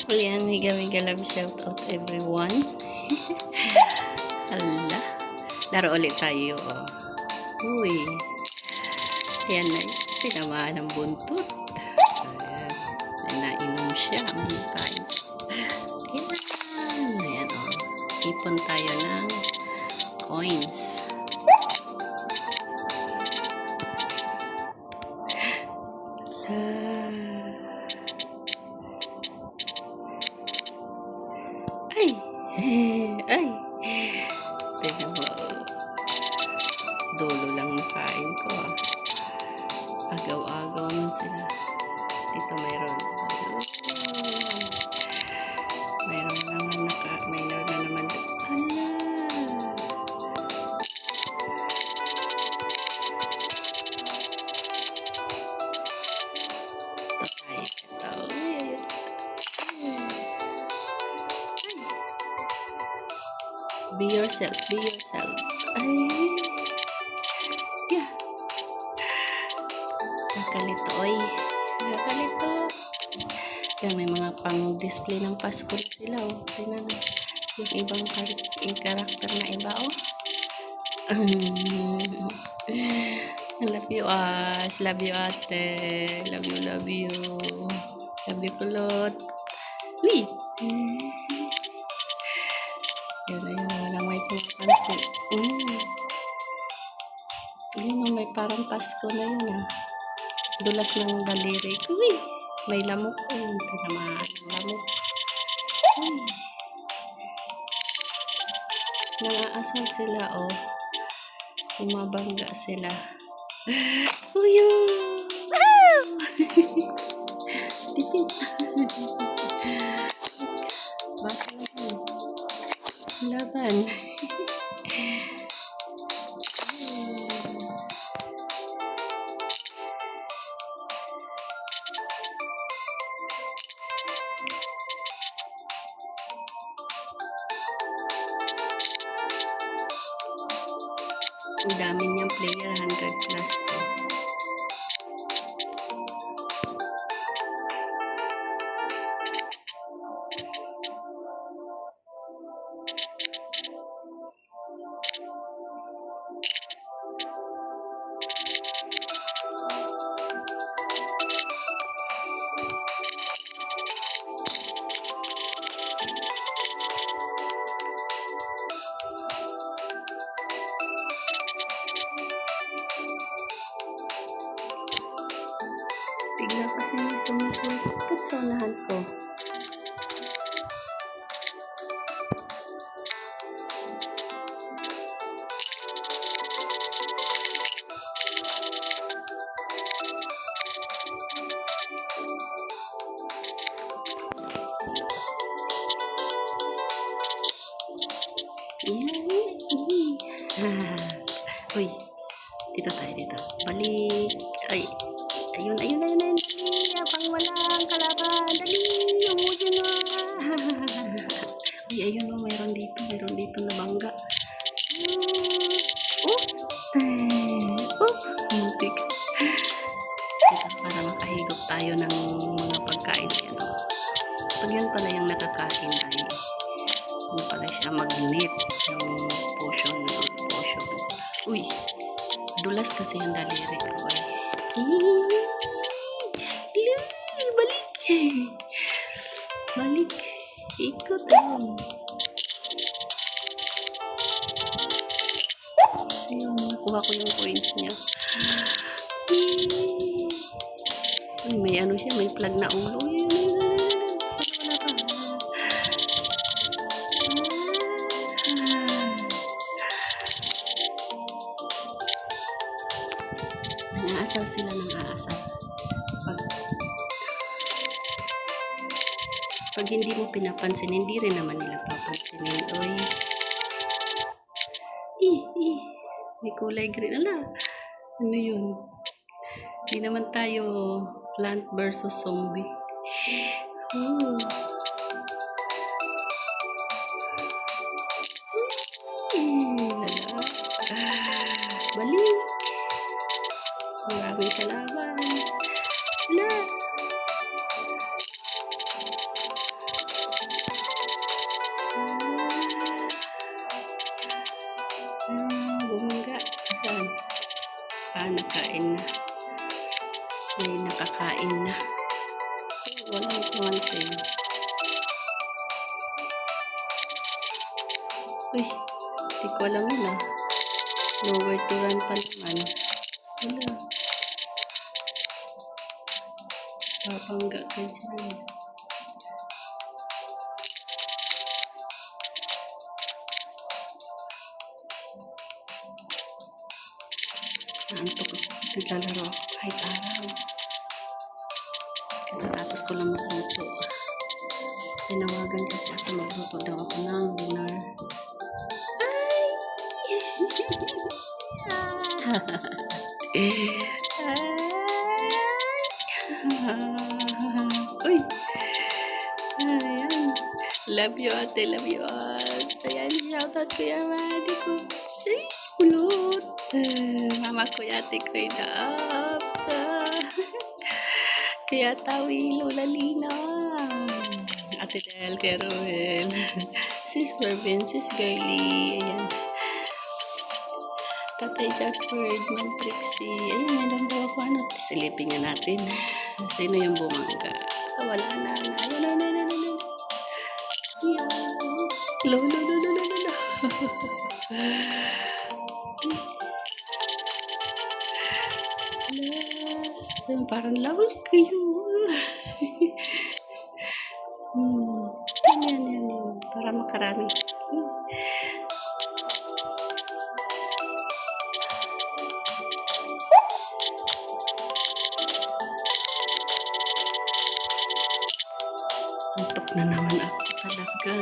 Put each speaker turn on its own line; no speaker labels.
Ayan, higa love shout out everyone. Hala. Laro ulit tayo. Oh. Uy. Ayan na. Tinamaan ng buntot. Ayan. Nainom siya. Kain. Ayan. Ayan o. Oh. Ipon tayo ng coins. Ay! Ay! Tingnan mo. Dulo lang makain ko. Agaw-agaw mo sila. Dito mayroon. Mayroon na naman. Hala! Be yourself, be yourself. Ay. Yeah. Nakalito, oy. Nakalito. Yan, may mga pang-display ng Pasko na sila, oh. Tingnan na. Yung ibang karakter na iba, oh. I love you, Ash. Love you, ate. Love you, love you. Love you, kulot. Uy! Yun na yun. Walang may pinapansin. Yun, may parang Pasko na yun, ah. Dulas ng daliri ko, eh. May lamok ko. Tinamaan ng lamok. Nangaasal sila, oh. Umabangga sila. Uyo! Wow! Dikit. Bakit naman? Laban. Ang dami niyang player, 100 plus to. Tignan kasi may sumipot sa unahan ko. Uy, dito tayo dito. Balik. Ay, ayun. Abang walang kalaban. Dali, umuwi na. Uy, ayun o, mayroon dito na bangga. Muntik. Dito, para makahigop tayo ng mga pagkain. Pag yun pala yung nakakain ay ano pala siya, magnet yung potion. Uy, dulas kasi yung daliri ko. Balik, ikot ayun. Ayun, nakuha ko yung coins niya. Uy, may ano siya, may plug na ulo. Aasal sila ng aasal. Pag hindi mo pinapansin, hindi rin naman nila papansinin. Oy. May kulay green. Ala, ano yun? Hindi naman tayo plant versus zombie. Balik. Maraming kalaban. Wala. kain na. May nakakain na. Walang pumansin. Uy, di ko alam yun ah. Nowhere to run pa naman. Wala. Papangga ka dyan. Naantok ako. Naglalaro ako kahit araw. Katatapos ko lang magluto. Tinawagan kasi ako magluto daw ako ng dinner. Uy! Ayan. Love you ate, love you all. Ayan, shoutout ko yung mali ko. Ay, kulot. Mama ko ate ko inaap. Kaya tawi Lola Lina. Ate Del, kaya Roel. Sis Mervin, sis Girly. Ayan. Tatay Jackford, Ma'am Trixie. Ayun, meron daw ako ano. Silipin nga natin. Sino yung bumangga? Wala na. Ayun, na. Lo. Ayun, parang lawal kayo. Yan. Para makarami. Antok na naman ako talaga.